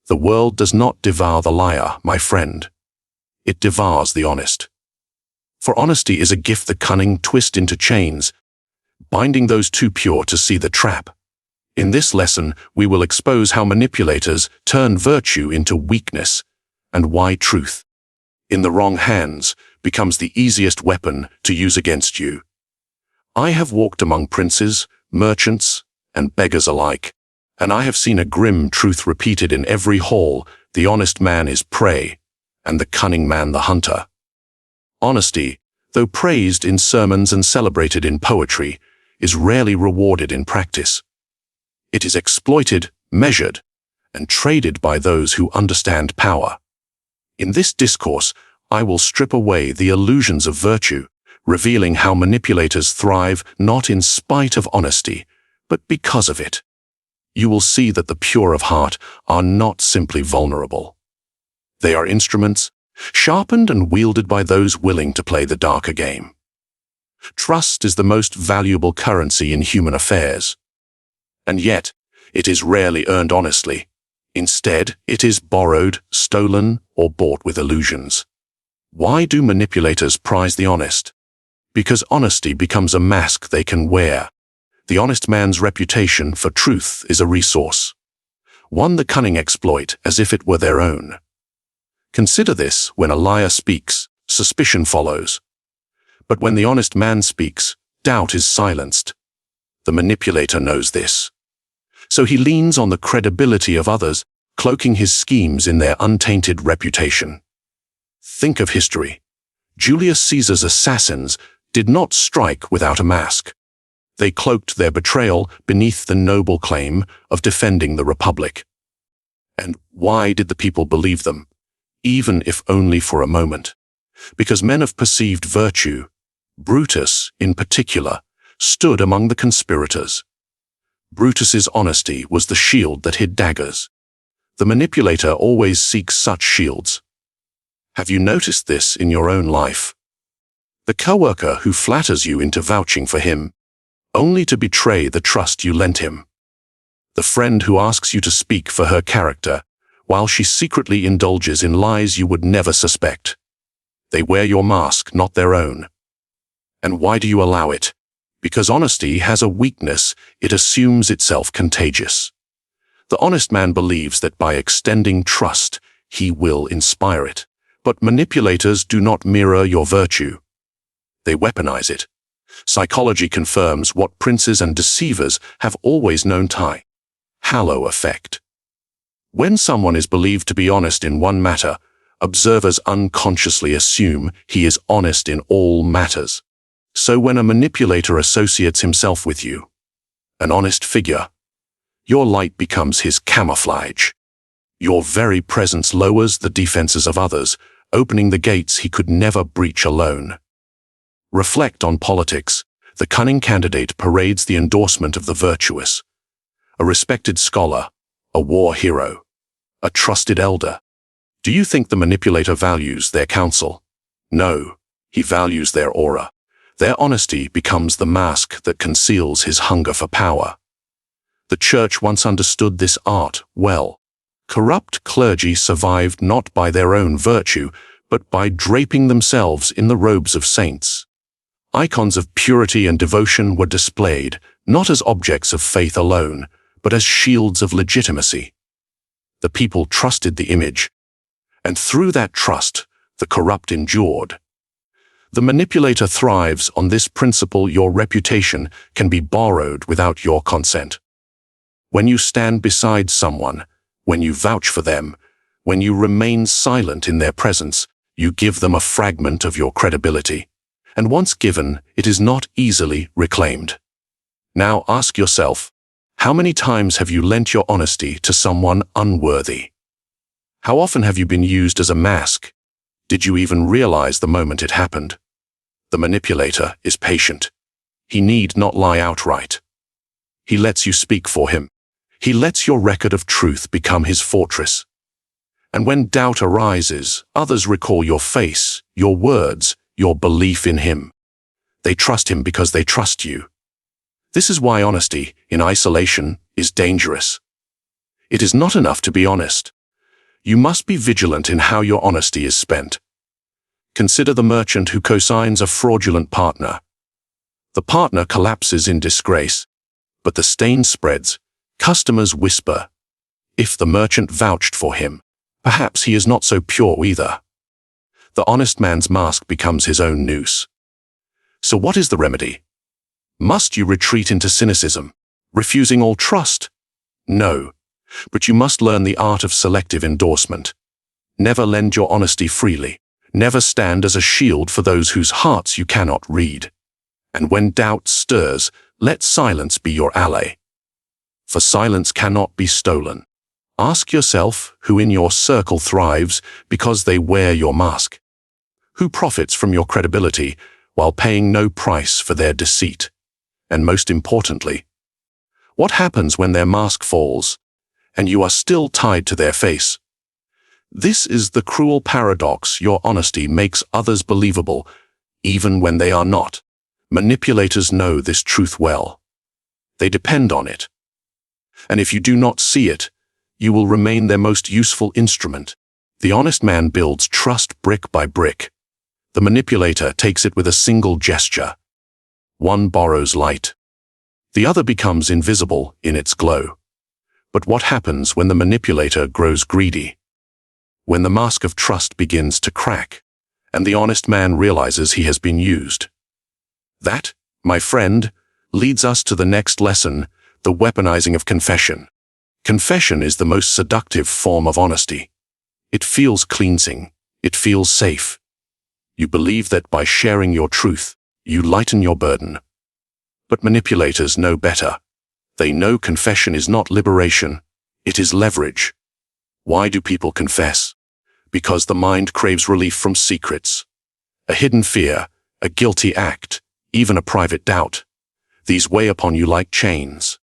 The world does not devour the liar, my friend. It devours the honest. For honesty is a gift the cunning twist into chains, binding those too pure to see the trap. In this lesson, we will expose how manipulators turn virtue into weakness and why truth, in the wrong hands, becomes the easiest weapon to use against you. I have walked among princes, merchants, and beggars alike, and I have seen a grim truth repeated in every hall: the honest man is prey, and the cunning man the hunter. Honesty, though praised in sermons and celebrated in poetry, is rarely rewarded in practice. It is exploited, measured, and traded by those who understand power. In this discourse, I will strip away the illusions of virtue, revealing how manipulators thrive not in spite of honesty, but because of it. You will see that the pure of heart are not simply vulnerable. They are instruments, sharpened and wielded by those willing to play the darker game. Trust is the most valuable currency in human affairs. And yet, it is rarely earned honestly. Instead, it is borrowed, stolen, or bought with illusions. Why do manipulators prize the honest? Because honesty becomes a mask they can wear. The honest man's reputation for truth is a resource, one the cunning exploit as if it were their own. Consider this: when a liar speaks, suspicion follows. But when the honest man speaks, doubt is silenced. The manipulator knows this. So he leans on the credibility of others, cloaking his schemes in their untainted reputation. Think of history. Julius Caesar's assassins did not strike without a mask. They cloaked their betrayal beneath the noble claim of defending the Republic. And why did the people believe them, even if only for a moment? Because men of perceived virtue, Brutus in particular, stood among the conspirators. Brutus's honesty was the shield that hid daggers. The manipulator always seeks such shields. Have you noticed this in your own life? The coworker who flatters you into vouching for him, only to betray the trust you lent him. The friend who asks you to speak for her character, while she secretly indulges in lies you would never suspect. They wear your mask, not their own. And why do you allow it? Because honesty has a weakness: it assumes itself contagious. The honest man believes that by extending trust, he will inspire it. But manipulators do not mirror your virtue. They weaponize it. Psychology confirms what princes and deceivers have always known: halo effect. When someone is believed to be honest in one matter, observers unconsciously assume he is honest in all matters. So when a manipulator associates himself with you, an honest figure, your light becomes his camouflage. Your very presence lowers the defenses of others, opening the gates he could never breach alone. Reflect on politics. The cunning candidate parades the endorsement of the virtuous. A respected scholar, a war hero, a trusted elder. Do you think the manipulator values their counsel? No, he values their aura. Their honesty becomes the mask that conceals his hunger for power. The church once understood this art well. Corrupt clergy survived not by their own virtue, but by draping themselves in the robes of saints. Icons of purity and devotion were displayed, not as objects of faith alone, but as shields of legitimacy. The people trusted the image, and through that trust, the corrupt endured. The manipulator thrives on this principle: your reputation can be borrowed without your consent. When you stand beside someone, when you vouch for them, when you remain silent in their presence, you give them a fragment of your credibility. And once given, it is not easily reclaimed. Now ask yourself, how many times have you lent your honesty to someone unworthy? How often have you been used as a mask? Did you even realize the moment it happened? The manipulator is patient. He need not lie outright. He lets you speak for him. He lets your record of truth become his fortress. And when doubt arises, others recall your face, your words, your belief in him. They trust him because they trust you. This is why honesty, in isolation, is dangerous. It is not enough to be honest. You must be vigilant in how your honesty is spent. Consider the merchant who cosigns a fraudulent partner. The partner collapses in disgrace, but the stain spreads. Customers whisper, if the merchant vouched for him, perhaps he is not so pure either. The honest man's mask becomes his own noose. So what is the remedy? Must you retreat into cynicism, refusing all trust? No, but you must learn the art of selective endorsement. Never lend your honesty freely. Never stand as a shield for those whose hearts you cannot read. And when doubt stirs, let silence be your ally. For silence cannot be stolen. Ask yourself who in your circle thrives because they wear your mask. Who profits from your credibility while paying no price for their deceit? And most importantly, what happens when their mask falls and you are still tied to their face? This is the cruel paradox. Your honesty makes others believable, even when they are not. Manipulators know this truth well. They depend on it. And if you do not see it, you will remain their most useful instrument. The honest man builds trust brick by brick. The manipulator takes it with a single gesture. One borrows light. The other becomes invisible in its glow. But what happens when the manipulator grows greedy? When the mask of trust begins to crack, and the honest man realizes he has been used. That, my friend, leads us to the next lesson, the weaponizing of confession. Confession is the most seductive form of honesty. It feels cleansing. It feels safe. You believe that by sharing your truth, you lighten your burden. But manipulators know better. They know confession is not liberation. It is leverage. Why do people confess? Because the mind craves relief from secrets. A hidden fear, a guilty act, even a private doubt. These weigh upon you like chains.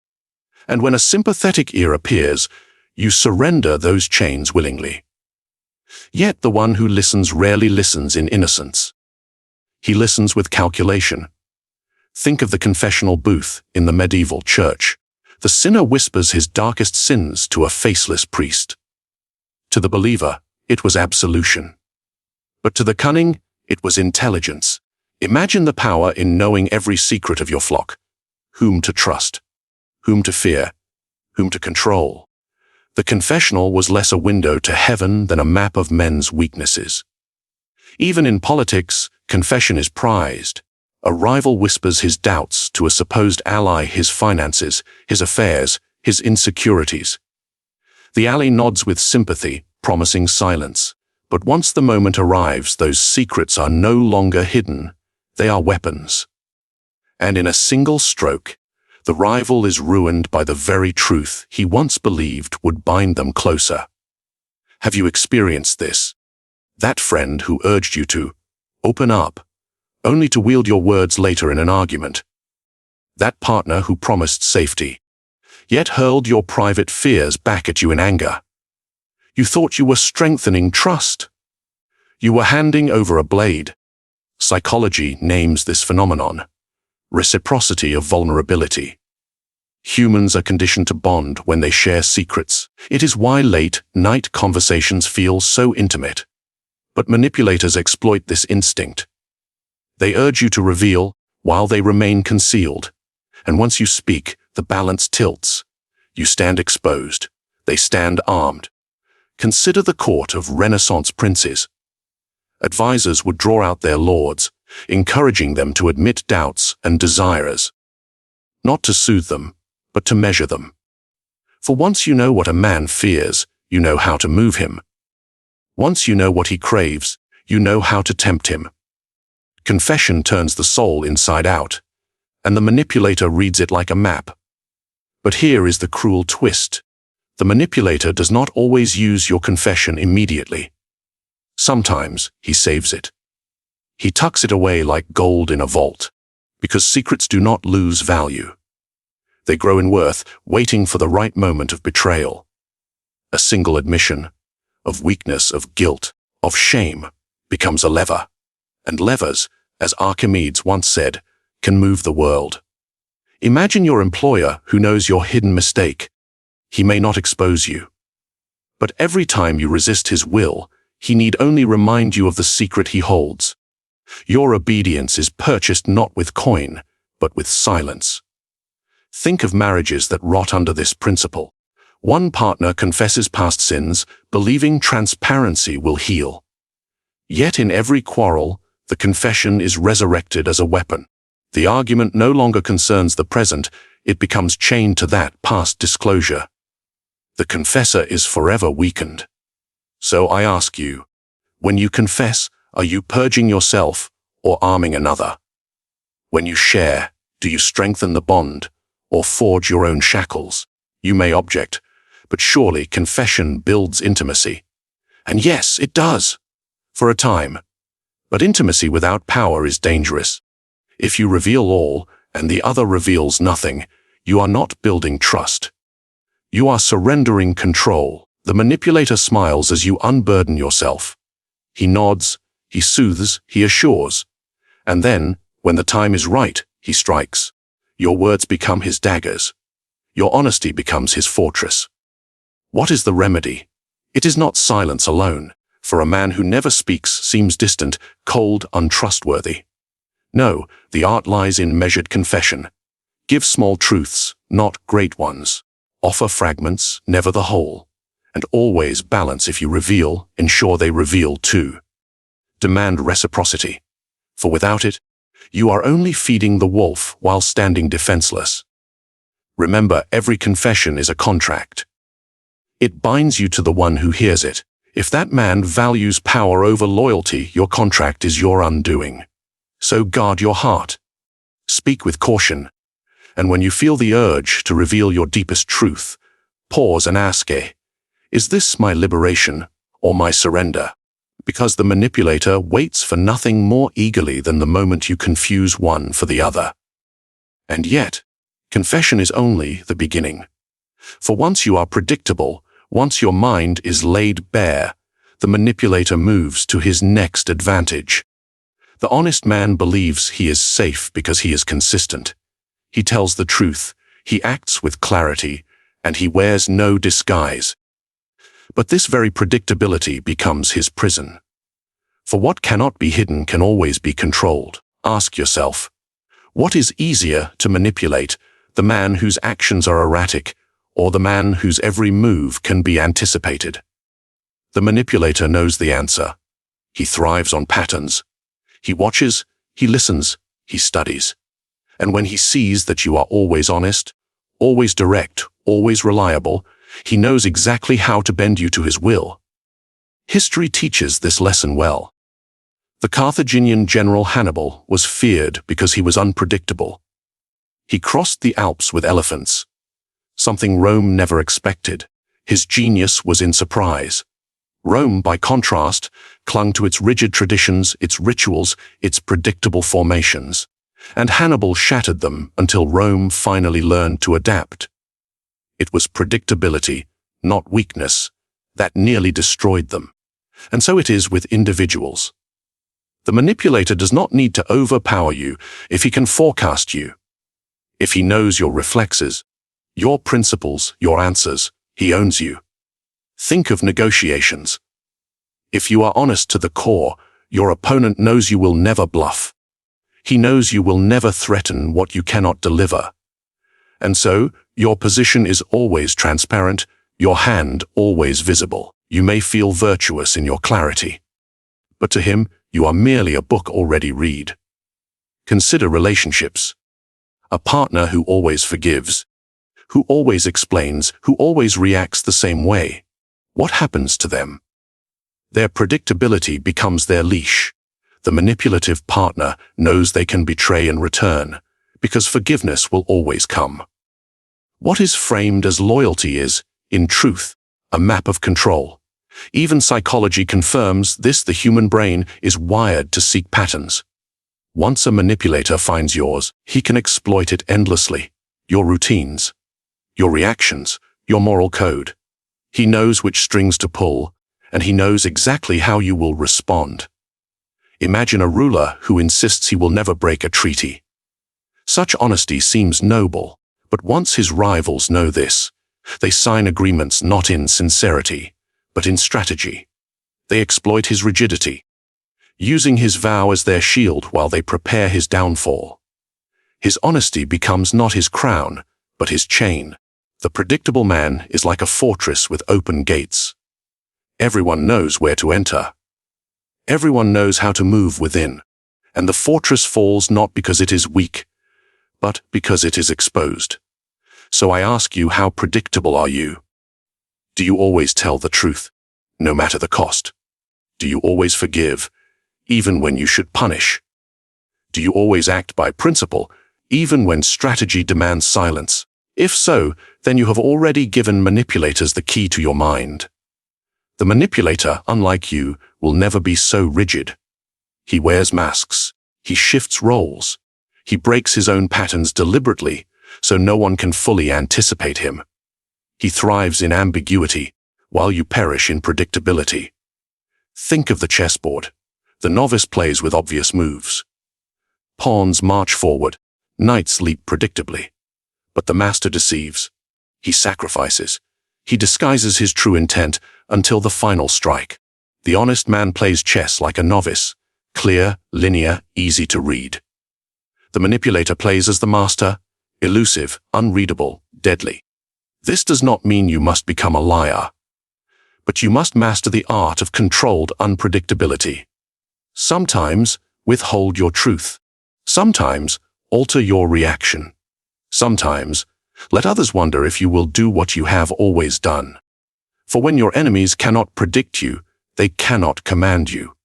And when a sympathetic ear appears, you surrender those chains willingly. Yet the one who listens rarely listens in innocence. He listens with calculation. Think of the confessional booth in the medieval church. The sinner whispers his darkest sins to a faceless priest. To the believer, it was absolution. But to the cunning, it was intelligence. Imagine the power in knowing every secret of your flock. Whom to trust, whom to fear, whom to control. The confessional was less a window to heaven than a map of men's weaknesses. Even in politics, confession is prized. A rival whispers his doubts to a supposed ally, his finances, his affairs, his insecurities. The ally nods with sympathy, promising silence. But once the moment arrives, those secrets are no longer hidden. They are weapons. And in a single stroke, the rival is ruined by the very truth he once believed would bind them closer. Have you experienced this? That friend who urged you to open up, only to wield your words later in an argument. That partner who promised safety, yet hurled your private fears back at you in anger. You thought you were strengthening trust. You were handing over a blade. Psychology names this phenomenon reciprocity of vulnerability. Humans are conditioned to bond when they share secrets. It is why late-night conversations feel so intimate. But manipulators exploit this instinct. They urge you to reveal while they remain concealed. And once you speak, the balance tilts. You stand exposed. They stand armed. Consider the court of Renaissance princes. Advisors would draw out their lords, encouraging them to admit doubts and desires. Not to soothe them, but to measure them. For once you know what a man fears, you know how to move him. Once you know what he craves, you know how to tempt him. Confession turns the soul inside out, and the manipulator reads it like a map. But here is the cruel twist. The manipulator does not always use your confession immediately. Sometimes he saves it. He tucks it away like gold in a vault, because secrets do not lose value. They grow in worth, waiting for the right moment of betrayal. A single admission, of weakness, of guilt, of shame, becomes a lever. And levers, as Archimedes once said, can move the world. Imagine your employer who knows your hidden mistake. He may not expose you, But every time you resist his will, he need only remind you of the secret he holds. Your obedience is purchased not with coin, but with silence. Think of marriages that rot under this principle. One partner confesses past sins, believing transparency will heal. Yet in every quarrel, the confession is resurrected as a weapon. The argument no longer concerns the present, it becomes chained to that past disclosure. The confessor is forever weakened. So I ask you, when you confess, are you purging yourself or arming another? When you share, do you strengthen the bond or forge your own shackles? You may object, but surely confession builds intimacy. And yes, it does, for a time. But intimacy without power is dangerous. If you reveal all and the other reveals nothing, you are not building trust. You are surrendering control. The manipulator smiles as you unburden yourself. He nods, he soothes, he assures. And then, when the time is right, he strikes. Your words become his daggers. Your honesty becomes his fortress. What is the remedy? It is not silence alone, for a man who never speaks seems distant, cold, untrustworthy. No, the art lies in measured confession. Give small truths, not great ones. Offer fragments, never the whole. And always balance. If you reveal, ensure they reveal too. Demand reciprocity, for without it, you are only feeding the wolf while standing defenseless. Remember, every confession is a contract. It binds you to the one who hears it. If that man values power over loyalty, your contract is your undoing. So guard your heart. Speak with caution. And when you feel the urge to reveal your deepest truth, pause and ask, is this my liberation or my surrender? Because the manipulator waits for nothing more eagerly than the moment you confuse one for the other. And yet, confession is only the beginning. For once you are predictable, once your mind is laid bare, the manipulator moves to his next advantage. The honest man believes he is safe because he is consistent. He tells the truth, he acts with clarity, and he wears no disguise. But this very predictability becomes his prison. For what cannot be hidden can always be controlled. Ask yourself, what is easier to manipulate, the man whose actions are erratic, or the man whose every move can be anticipated? The manipulator knows the answer. He thrives on patterns. He watches, he listens, he studies. And when he sees that you are always honest, always direct, always reliable, he knows exactly how to bend you to his will. History teaches this lesson well. The Carthaginian general Hannibal was feared because he was unpredictable. He crossed the Alps with elephants, something Rome never expected. His genius was in surprise. Rome, by contrast, clung to its rigid traditions, its rituals, its predictable formations. And Hannibal shattered them until Rome finally learned to adapt. It was predictability, not weakness, that nearly destroyed them. And so it is with individuals. The manipulator does not need to overpower you if he can forecast you. If he knows your reflexes, your principles, your answers, he owns you. Think of negotiations. If you are honest to the core, your opponent knows you will never bluff. He knows you will never threaten what you cannot deliver. And so, your position is always transparent, your hand always visible. You may feel virtuous in your clarity. But to him, you are merely a book already read. Consider relationships. A partner who always forgives, who always explains, who always reacts the same way. What happens to them? Their predictability becomes their leash. The manipulative partner knows they can betray and return, because forgiveness will always come. What is framed as loyalty is, in truth, a map of control. Even psychology confirms this. The human brain is wired to seek patterns. Once a manipulator finds yours, he can exploit it endlessly. Your routines, your reactions, your moral code. He knows which strings to pull, and he knows exactly how you will respond. Imagine a ruler who insists he will never break a treaty. Such honesty seems noble, but once his rivals know this, they sign agreements not in sincerity, but in strategy. They exploit his rigidity, using his vow as their shield while they prepare his downfall. His honesty becomes not his crown, but his chain. The predictable man is like a fortress with open gates. Everyone knows where to enter. Everyone knows how to move within, and the fortress falls not because it is weak, but because it is exposed. So I ask you, how predictable are you? Do you always tell the truth, no matter the cost? Do you always forgive, even when you should punish? Do you always act by principle, even when strategy demands silence? If so, then you have already given manipulators the key to your mind. The manipulator, unlike you, will never be so rigid. He wears masks. He shifts roles. He breaks his own patterns deliberately, so no one can fully anticipate him. He thrives in ambiguity, while you perish in predictability. Think of the chessboard. The novice plays with obvious moves. Pawns march forward. Knights leap predictably. But the master deceives. He sacrifices. He disguises his true intent until the final strike. The honest man plays chess like a novice, clear, linear, easy to read. The manipulator plays as the master, elusive, unreadable, deadly. This does not mean you must become a liar, but you must master the art of controlled unpredictability. Sometimes, withhold your truth. Sometimes, alter your reaction. Sometimes, let others wonder if you will do what you have always done. For when your enemies cannot predict you, they cannot command you.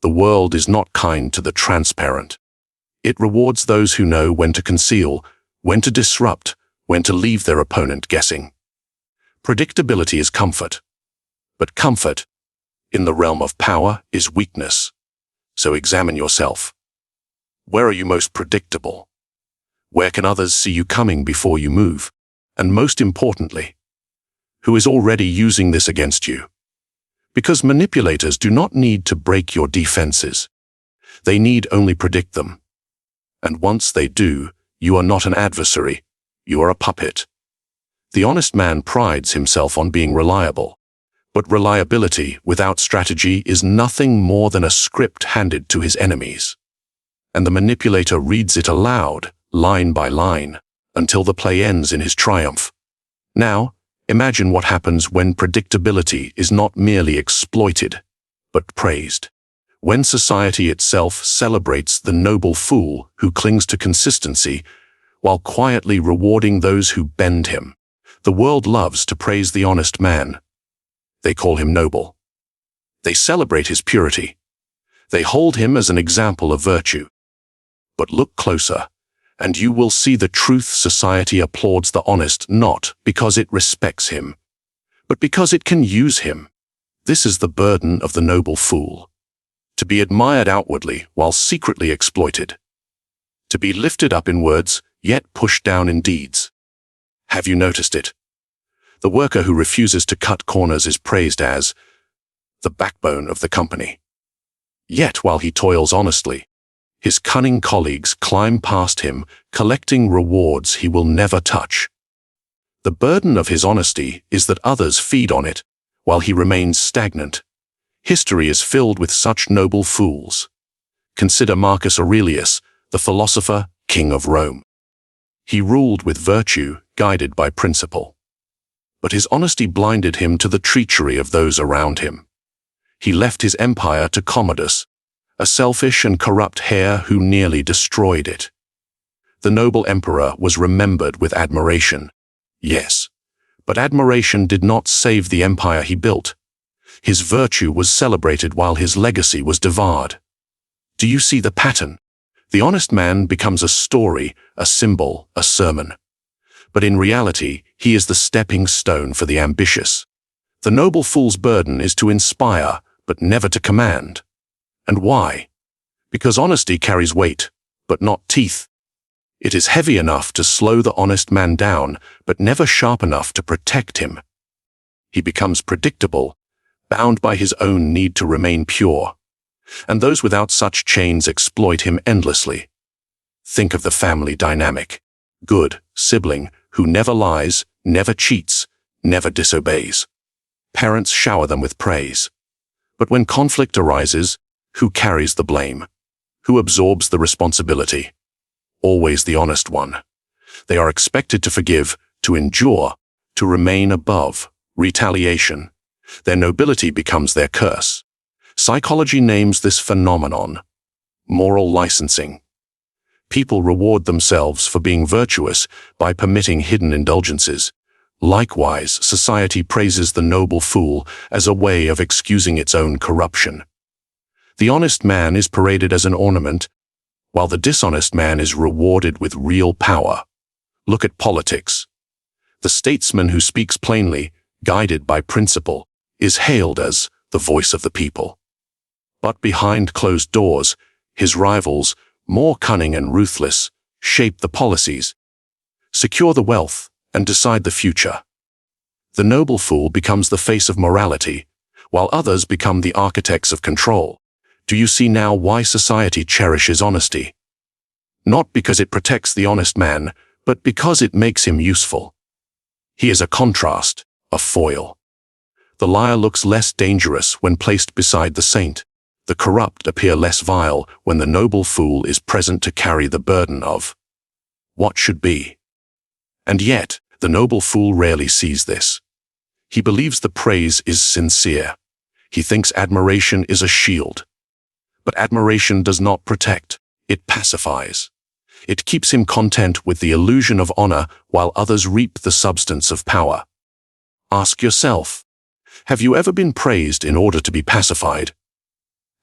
The world is not kind to the transparent. It rewards those who know when to conceal, when to disrupt, when to leave their opponent guessing. Predictability is comfort. But comfort, in the realm of power, is weakness. So examine yourself. Where are you most predictable? Where can others see you coming before you move? And most importantly, who is already using this against you? Because manipulators do not need to break your defenses. They need only predict them. And once they do, you are not an adversary, you are a puppet. The honest man prides himself on being reliable. But reliability without strategy is nothing more than a script handed to his enemies. And the manipulator reads it aloud, line by line, until the play ends in his triumph. Now, imagine what happens when predictability is not merely exploited, but praised. When society itself celebrates the noble fool who clings to consistency, while quietly rewarding those who bend him. The world loves to praise the honest man. They call him noble. They celebrate his purity. They hold him as an example of virtue. But look closer, and you will see the truth. Society applauds the honest not because it respects him, but because it can use him. This is the burden of the noble fool. To be admired outwardly while secretly exploited. To be lifted up in words, yet pushed down in deeds. Have you noticed it? The worker who refuses to cut corners is praised as the backbone of the company. Yet while he toils honestly, his cunning colleagues climb past him, collecting rewards he will never touch. The burden of his honesty is that others feed on it, while he remains stagnant. History is filled with such noble fools. Consider Marcus Aurelius, the philosopher, king of Rome. He ruled with virtue, guided by principle. But his honesty blinded him to the treachery of those around him. He left his empire to Commodus, a selfish and corrupt heir who nearly destroyed it. The noble emperor was remembered with admiration. Yes, but admiration did not save the empire he built. His virtue was celebrated while his legacy was devoured. Do you see the pattern? The honest man becomes a story, a symbol, a sermon. But in reality, he is the stepping stone for the ambitious. The noble fool's burden is to inspire, but never to command. And why? Because honesty carries weight, but not teeth. It is heavy enough to slow the honest man down, but never sharp enough to protect him. He becomes predictable, bound by his own need to remain pure. And those without such chains exploit him endlessly. Think of the family dynamic. Good sibling who never lies, never cheats, never disobeys. Parents shower them with praise. But when conflict arises, who carries the blame? Who absorbs the responsibility? Always the honest one. They are expected to forgive, to endure, to remain above retaliation. Their nobility becomes their curse. Psychology names this phenomenon moral licensing. People reward themselves for being virtuous by permitting hidden indulgences. Likewise, society praises the noble fool as a way of excusing its own corruption. The honest man is paraded as an ornament, while the dishonest man is rewarded with real power. Look at politics. The statesman who speaks plainly, guided by principle, is hailed as the voice of the people. But behind closed doors, his rivals, more cunning and ruthless, shape the policies, secure the wealth, and decide the future. The noble fool becomes the face of morality, while others become the architects of control. Do you see now why society cherishes honesty? Not because it protects the honest man, but because it makes him useful. He is a contrast, a foil. The liar looks less dangerous when placed beside the saint. The corrupt appear less vile when the noble fool is present to carry the burden of what should be. And yet, the noble fool rarely sees this. He believes the praise is sincere. He thinks admiration is a shield. But admiration does not protect, it pacifies. It keeps him content with the illusion of honor while others reap the substance of power. Ask yourself, have you ever been praised in order to be pacified?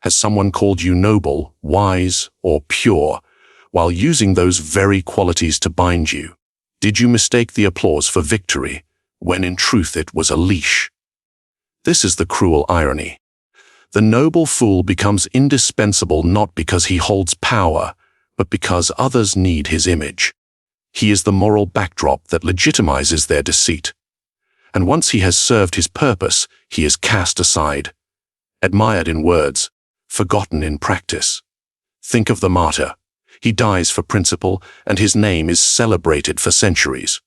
Has someone called you noble, wise, or pure, while using those very qualities to bind you? Did you mistake the applause for victory, when in truth it was a leash? This is the cruel irony. The noble fool becomes indispensable not because he holds power, but because others need his image. He is the moral backdrop that legitimizes their deceit. And once he has served his purpose, he is cast aside, admired in words, forgotten in practice. Think of the martyr. He dies for principle, and his name is celebrated for centuries.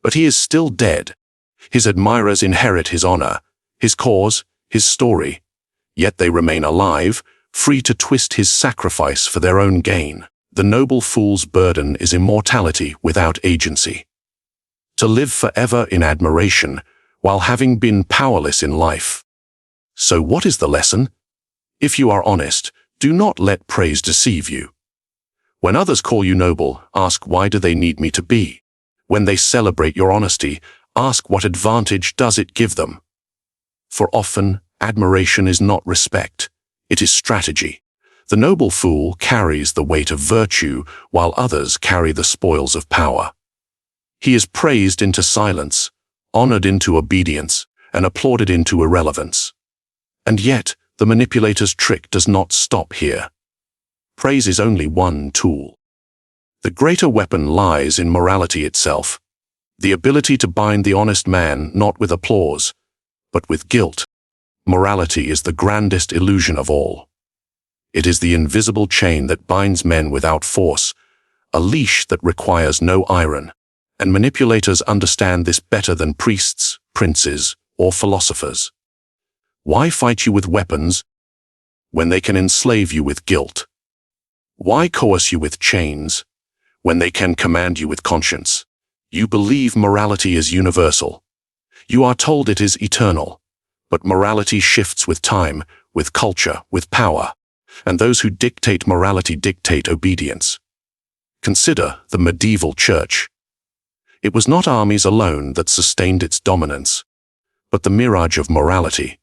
But he is still dead. His admirers inherit his honor, his cause, his story. Yet they remain alive, free to twist his sacrifice for their own gain. The noble fool's burden is immortality without agency. To live forever in admiration, while having been powerless in life. So what is the lesson? If you are honest, do not let praise deceive you. When others call you noble, ask why do they need me to be? When they celebrate your honesty, ask what advantage does it give them? For often, admiration is not respect, it is strategy. The noble fool carries the weight of virtue, while others carry the spoils of power. He is praised into silence, honored into obedience, and applauded into irrelevance. And yet, the manipulator's trick does not stop here. Praise is only one tool. The greater weapon lies in morality itself, the ability to bind the honest man not with applause, but with guilt. Morality is the grandest illusion of all. It is the invisible chain that binds men without force, a leash that requires no iron, and manipulators understand this better than priests, princes, or philosophers. Why fight you with weapons when they can enslave you with guilt? Why coerce you with chains when they can command you with conscience? You believe morality is universal. You are told it is eternal. But morality shifts with time, with culture, with power. And those who dictate morality dictate obedience. Consider the medieval church. It was not armies alone that sustained its dominance, but the mirage of morality.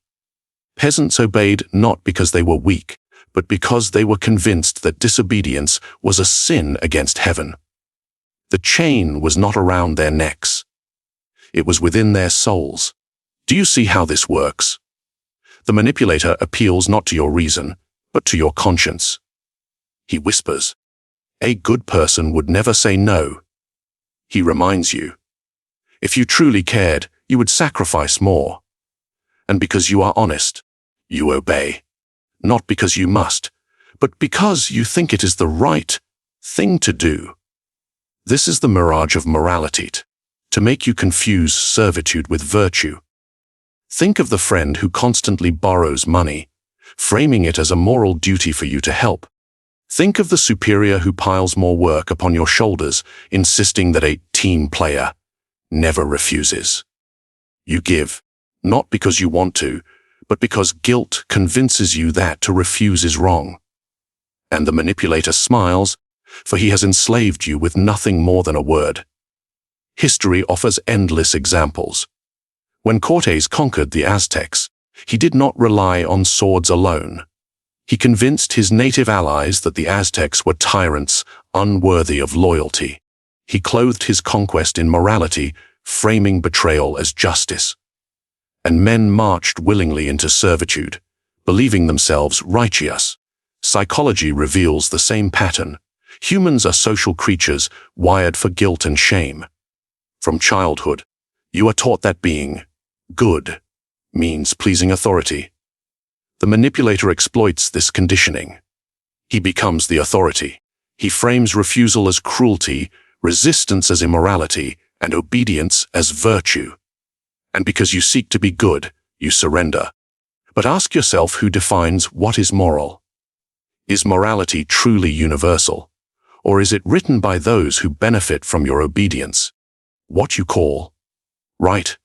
Peasants obeyed not because they were weak, but because they were convinced that disobedience was a sin against heaven. The chain was not around their necks. It was within their souls. Do you see how this works? The manipulator appeals not to your reason, but to your conscience. He whispers, "A good person would never say no." He reminds you, if you truly cared, you would sacrifice more. And because you are honest, you obey. Not because you must, but because you think it is the right thing to do. This is the mirage of morality, to make you confuse servitude with virtue. Think of the friend who constantly borrows money, framing it as a moral duty for you to help. Think of the superior who piles more work upon your shoulders, insisting that a team player never refuses. You give, not because you want to, but because guilt convinces you that to refuse is wrong. And the manipulator smiles, for he has enslaved you with nothing more than a word. History offers endless examples. When Cortés conquered the Aztecs, he did not rely on swords alone. He convinced his native allies that the Aztecs were tyrants unworthy of loyalty. He clothed his conquest in morality, framing betrayal as justice. And men marched willingly into servitude, believing themselves righteous. Psychology reveals the same pattern. Humans are social creatures wired for guilt and shame. From childhood, you are taught that being good means pleasing authority. The manipulator exploits this conditioning. He becomes the authority. He frames refusal as cruelty, resistance as immorality, and obedience as virtue. And because you seek to be good, you surrender. But ask yourself who defines what is moral. Is morality truly universal? Or is it written by those who benefit from your obedience? What you call right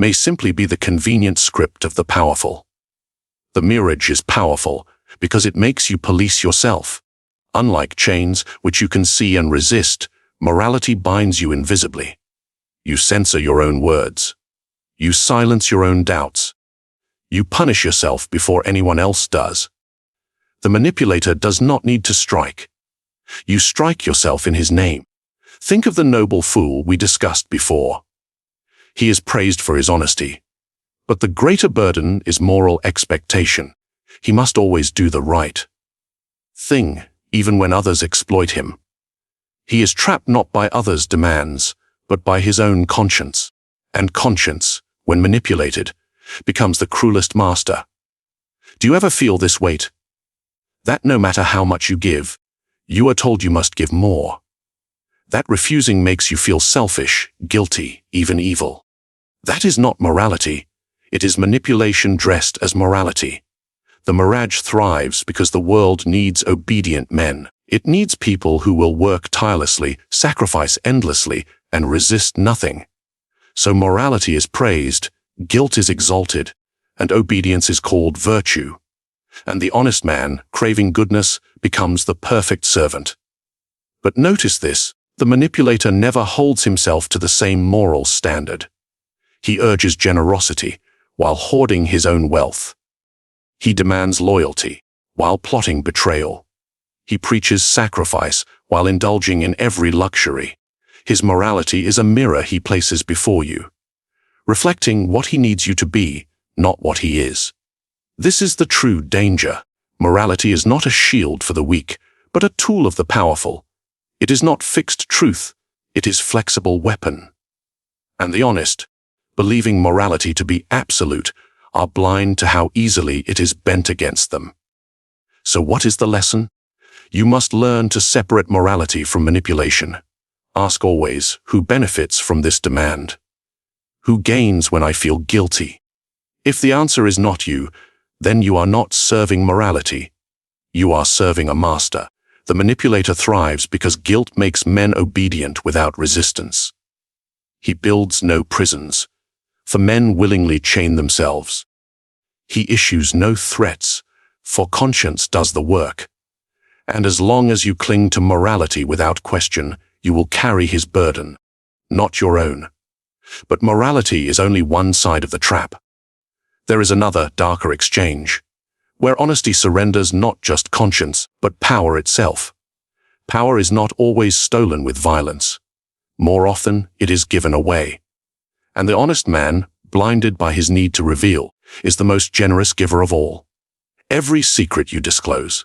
may simply be the convenient script of the powerful. The mirage is powerful because it makes you police yourself. Unlike chains, which you can see and resist, morality binds you invisibly. You censor your own words. You silence your own doubts. You punish yourself before anyone else does. The manipulator does not need to strike. You strike yourself in his name. Think of the noble fool we discussed before. He is praised for his honesty. But the greater burden is moral expectation. He must always do the right thing, even when others exploit him. He is trapped not by others' demands, but by his own conscience. And conscience, when manipulated, becomes the cruelest master. Do you ever feel this weight? That no matter how much you give, you are told you must give more. That refusing makes you feel selfish, guilty, even evil. That is not morality. It is manipulation dressed as morality. The mirage thrives because the world needs obedient men. It needs people who will work tirelessly, sacrifice endlessly, and resist nothing. So morality is praised, guilt is exalted, and obedience is called virtue. And the honest man, craving goodness, becomes the perfect servant. But notice this, the manipulator never holds himself to the same moral standard. He urges generosity while hoarding his own wealth. He demands loyalty while plotting betrayal. He preaches sacrifice while indulging in every luxury. His morality is a mirror he places before you, reflecting what he needs you to be, not what he is. This is the true danger. Morality is not a shield for the weak, but a tool of the powerful. It is not fixed truth, it is flexible weapon. And the honest, believing morality to be absolute, are blind to how easily it is bent against them. So what is the lesson? You must learn to separate morality from manipulation. Ask always, who benefits from this demand? Who gains when I feel guilty? If the answer is not you, then you are not serving morality. You are serving a master. The manipulator thrives because guilt makes men obedient without resistance. He builds no prisons, for men willingly chain themselves. He issues no threats, for conscience does the work. And as long as you cling to morality without question, you will carry his burden, not your own. But morality is only one side of the trap. There is another, darker exchange, where honesty surrenders not just conscience, but power itself. Power is not always stolen with violence. More often, it is given away. And the honest man, blinded by his need to reveal, is the most generous giver of all. Every secret you disclose,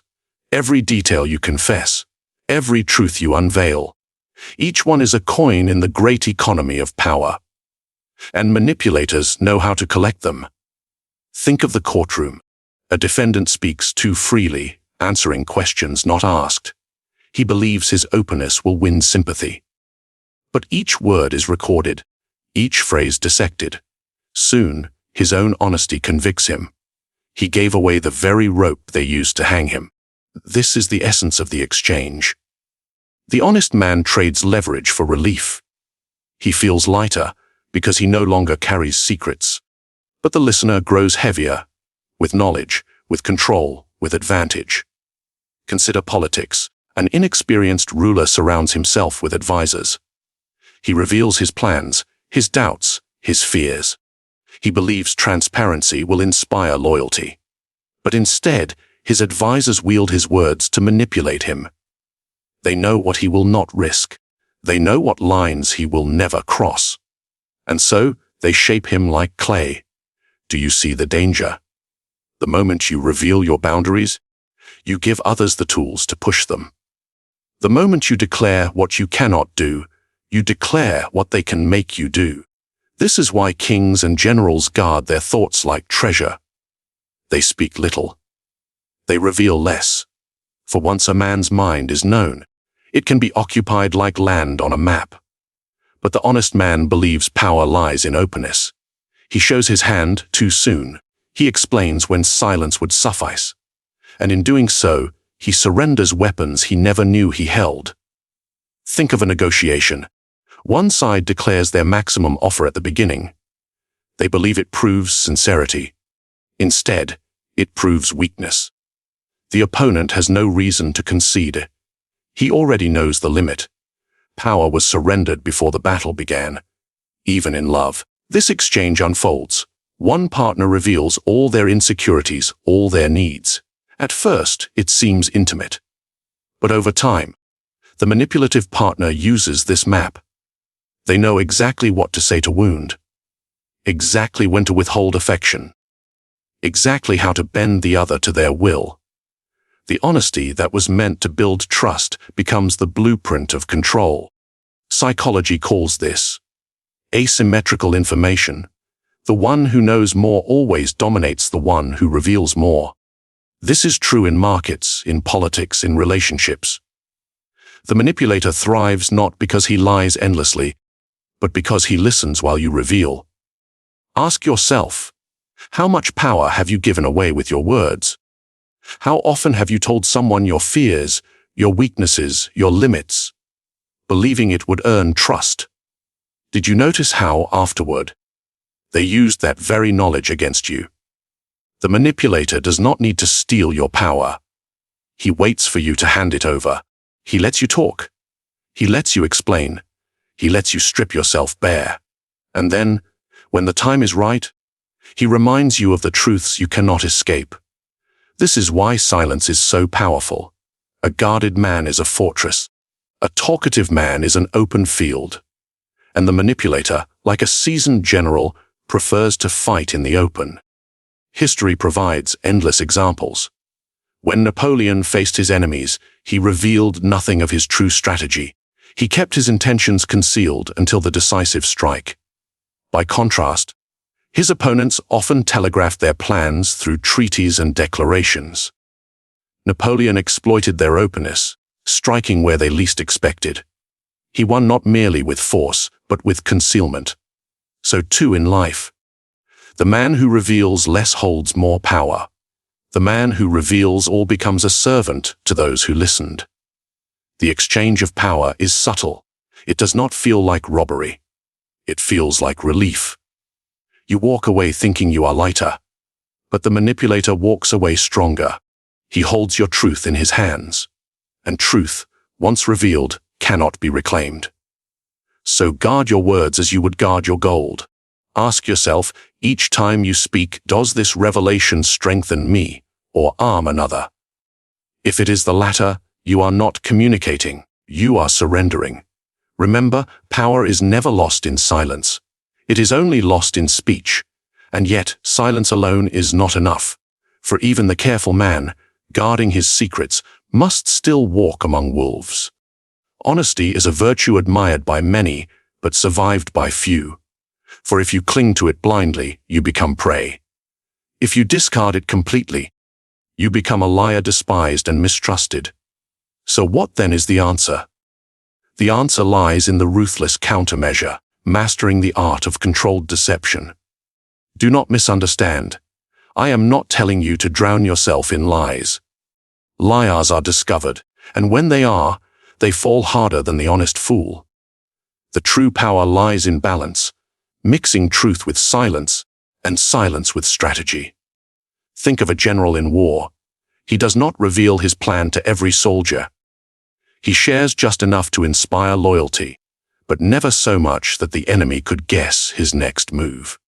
every detail you confess, every truth you unveil, each one is a coin in the great economy of power. And manipulators know how to collect them. Think of the courtroom. A defendant speaks too freely, answering questions not asked. He believes his openness will win sympathy. But each word is recorded, each phrase dissected. Soon, His own honesty convicts him. He gave away the very rope they used to hang him. This is the essence of the exchange. The honest man trades leverage for relief. He feels lighter because he no longer carries secrets. But the listener grows heavier, with knowledge, with control, with advantage. Consider politics. An inexperienced ruler surrounds himself with advisors. He reveals his plans, his doubts, his fears. He believes transparency will inspire loyalty. But instead, his advisors wield his words to manipulate him. They know what he will not risk. They know what lines he will never cross. And so, they shape him like clay. Do you see the danger? The moment you reveal your boundaries, you give others the tools to push them. The moment you declare what you cannot do, you declare what they can make you do. This is why kings and generals guard their thoughts like treasure. They speak little. They reveal less. For once a man's mind is known, it can be occupied like land on a map. But the honest man believes power lies in openness. He shows his hand too soon. He explains when silence would suffice. And in doing so, he surrenders weapons he never knew he held. Think of a negotiation. One side declares their maximum offer at the beginning. They believe it proves sincerity. Instead, it proves weakness. The opponent has no reason to concede. He already knows the limit. Power was surrendered before the battle began. Even in love, this exchange unfolds. One partner reveals all their insecurities, all their needs. At first, it seems intimate. But over time, the manipulative partner uses this map. They know exactly what to say to wound, exactly when to withhold affection, exactly how to bend the other to their will. The honesty that was meant to build trust becomes the blueprint of control. Psychology calls this asymmetrical information. The one who knows more always dominates the one who reveals more. This is true in markets, in politics, in relationships. The manipulator thrives not because he lies endlessly, but because he listens while you reveal. Ask yourself, how much power have you given away with your words? How often have you told someone your fears, your weaknesses, your limits, believing it would earn trust? Did you notice how, afterward, they used that very knowledge against you? The manipulator does not need to steal your power. He waits for you to hand it over. He lets you talk. He lets you explain. He lets you strip yourself bare. And then, when the time is right, he reminds you of the truths you cannot escape. This is why silence is so powerful. A guarded man is a fortress. A talkative man is an open field. And the manipulator, like a seasoned general, prefers to fight in the open. History provides endless examples. When Napoleon faced his enemies, he revealed nothing of his true strategy. He kept his intentions concealed until the decisive strike. By contrast, his opponents often telegraphed their plans through treaties and declarations. Napoleon exploited their openness, striking where they least expected. He won not merely with force, but with concealment. So too in life. The man who reveals less holds more power. The man who reveals all becomes a servant to those who listened. The exchange of power is subtle. It does not feel like robbery. It feels like relief. You walk away thinking you are lighter, but the manipulator walks away stronger. He holds your truth in his hands, and truth, once revealed, cannot be reclaimed. So guard your words as you would guard your gold. Ask yourself, each time you speak, does this revelation strengthen me or harm another? If it is the latter, you are not communicating, you are surrendering. Remember, power is never lost in silence. It is only lost in speech. And yet, silence alone is not enough. For even the careful man, guarding his secrets, must still walk among wolves. Honesty is a virtue admired by many, but survived by few. For if you cling to it blindly, you become prey. If you discard it completely, you become a liar despised and mistrusted. So what then is the answer? The answer lies in the ruthless countermeasure, mastering the art of controlled deception. Do not misunderstand. I am not telling you to drown yourself in lies. Liars are discovered, and when they fall harder than the honest fool. The true power lies in balance, mixing truth with silence, and silence with strategy. Think of a general in war. He does not reveal his plan to every soldier. He shares just enough to inspire loyalty, but never so much that the enemy could guess his next move.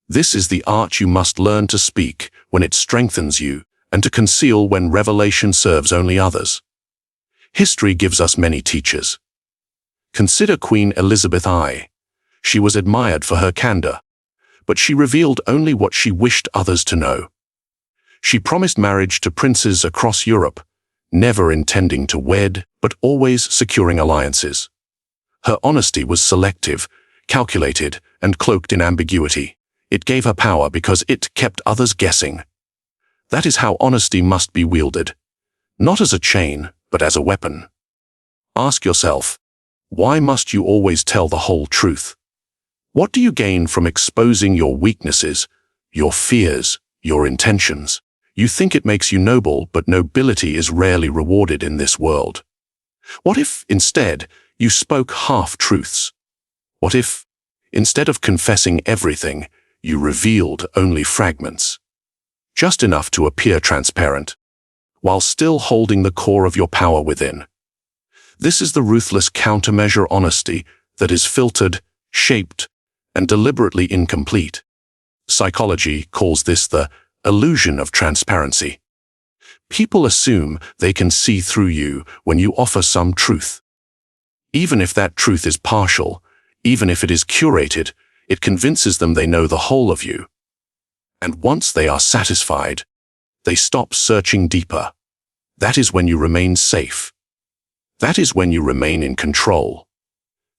This is the art you must learn to speak when it strengthens you, and to conceal when revelation serves only others. History gives us many teachers. Consider Queen Elizabeth I. She was admired for her candor, but she revealed only what she wished others to know. She promised marriage to princes across Europe, never intending to wed, but always securing alliances. Her honesty was selective, calculated, and cloaked in ambiguity. It gave her power because it kept others guessing. That is how honesty must be wielded, not as a chain, but as a weapon. Ask yourself, why must you always tell the whole truth? What do you gain from exposing your weaknesses, your fears, your intentions? You think it makes you noble, but nobility is rarely rewarded in this world. What if, instead, you spoke half-truths? What if, instead of confessing everything, you revealed only fragments? Just enough to appear transparent, while still holding the core of your power within. This is the ruthless countermeasure honesty that is filtered, shaped, and deliberately incomplete. Psychology calls this the illusion of transparency. People assume they can see through you when you offer some truth. Even if that truth is partial, even if it is curated, it convinces them they know the whole of you. And once they are satisfied, they stop searching deeper. That is when you remain safe. That is when you remain in control.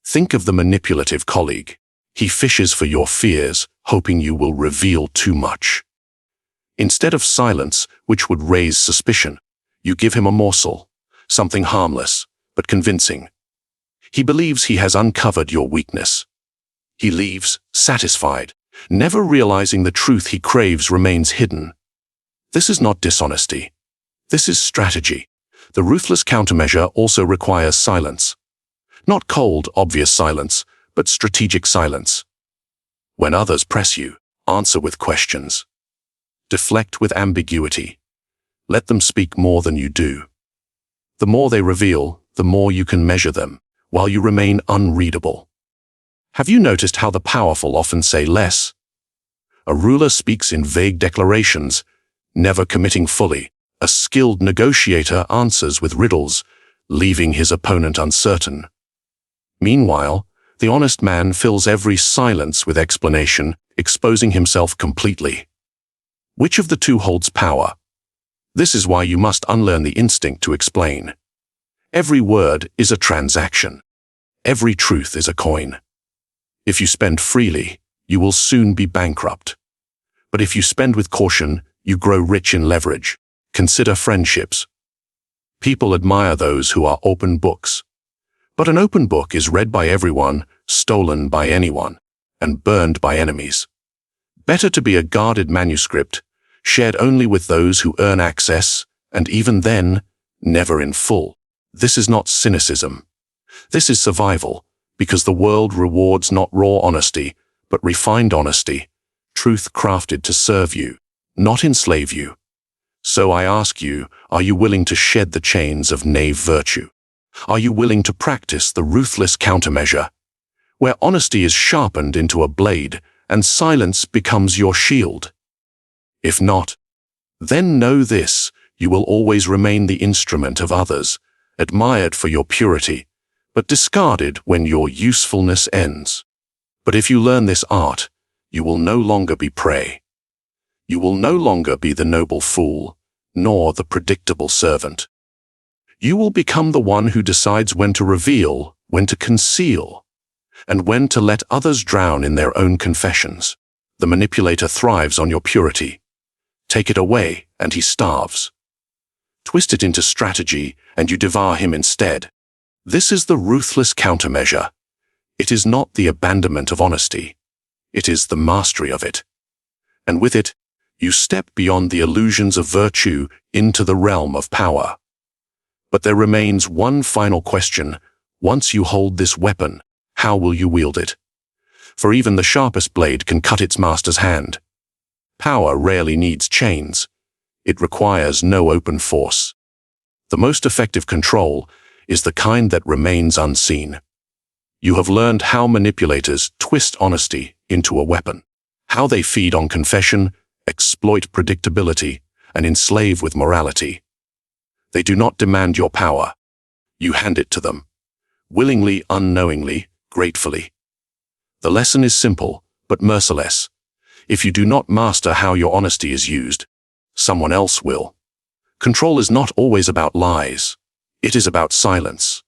Think of the manipulative colleague. He fishes for your fears, hoping you will reveal too much. Instead of silence, which would raise suspicion, you give him a morsel, something harmless, but convincing. He believes he has uncovered your weakness. He leaves, satisfied, never realizing the truth he craves remains hidden. This is not dishonesty. This is strategy. The ruthless countermeasure also requires silence. Not cold, obvious silence, but strategic silence. When others press you, answer with questions. Deflect with ambiguity. Let them speak more than you do. The more they reveal, the more you can measure them, while you remain unreadable. Have you noticed how the powerful often say less? A ruler speaks in vague declarations, never committing fully. A skilled negotiator answers with riddles, leaving his opponent uncertain. Meanwhile, the honest man fills every silence with explanation, exposing himself completely. Which of the two holds power? This is why you must unlearn the instinct to explain. Every word is a transaction. Every truth is a coin. If you spend freely, you will soon be bankrupt. But if you spend with caution, you grow rich in leverage. Consider friendships. People admire those who are open books. But an open book is read by everyone, stolen by anyone, and burned by enemies. Better to be a guarded manuscript, shared only with those who earn access, and even then, never in full. This is not cynicism. This is survival, because the world rewards not raw honesty, but refined honesty, truth crafted to serve you, not enslave you. So I ask you, are you willing to shed the chains of knave virtue? Are you willing to practice the ruthless countermeasure, where honesty is sharpened into a blade and silence becomes your shield? If not, then know this, you will always remain the instrument of others, admired for your purity, but discarded when your usefulness ends. But if you learn this art, you will no longer be prey. You will no longer be the noble fool, nor the predictable servant. You will become the one who decides when to reveal, when to conceal, and when to let others drown in their own confessions. The manipulator thrives on your purity. Take it away, and he starves. Twist it into strategy, and you devour him instead. This is the ruthless countermeasure. It is not the abandonment of honesty. It is the mastery of it. And with it, you step beyond the illusions of virtue into the realm of power. But there remains one final question. Once you hold this weapon, how will you wield it? For even the sharpest blade can cut its master's hand. Power rarely needs chains. It requires no open force. The most effective control is the kind that remains unseen. You have learned how manipulators twist honesty into a weapon, how they feed on confession, exploit predictability, and enslave with morality. They do not demand your power. You hand it to them, willingly, unknowingly, gratefully. The lesson is simple, but merciless. If you do not master how your honesty is used, someone else will. Control is not always about lies. It is about silence.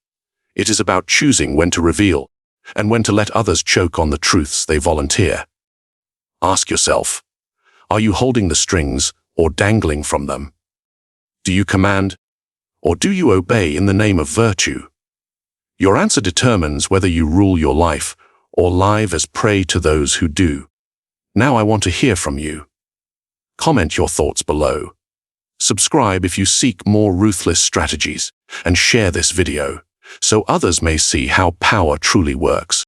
It is about choosing when to reveal and when to let others choke on the truths they volunteer. Ask yourself, are you holding the strings or dangling from them? Do you command, or do you obey in the name of virtue? Your answer determines whether you rule your life or live as prey to those who do. Now I want to hear from you. Comment your thoughts below. Subscribe if you seek more ruthless strategies, and share this video so others may see how power truly works.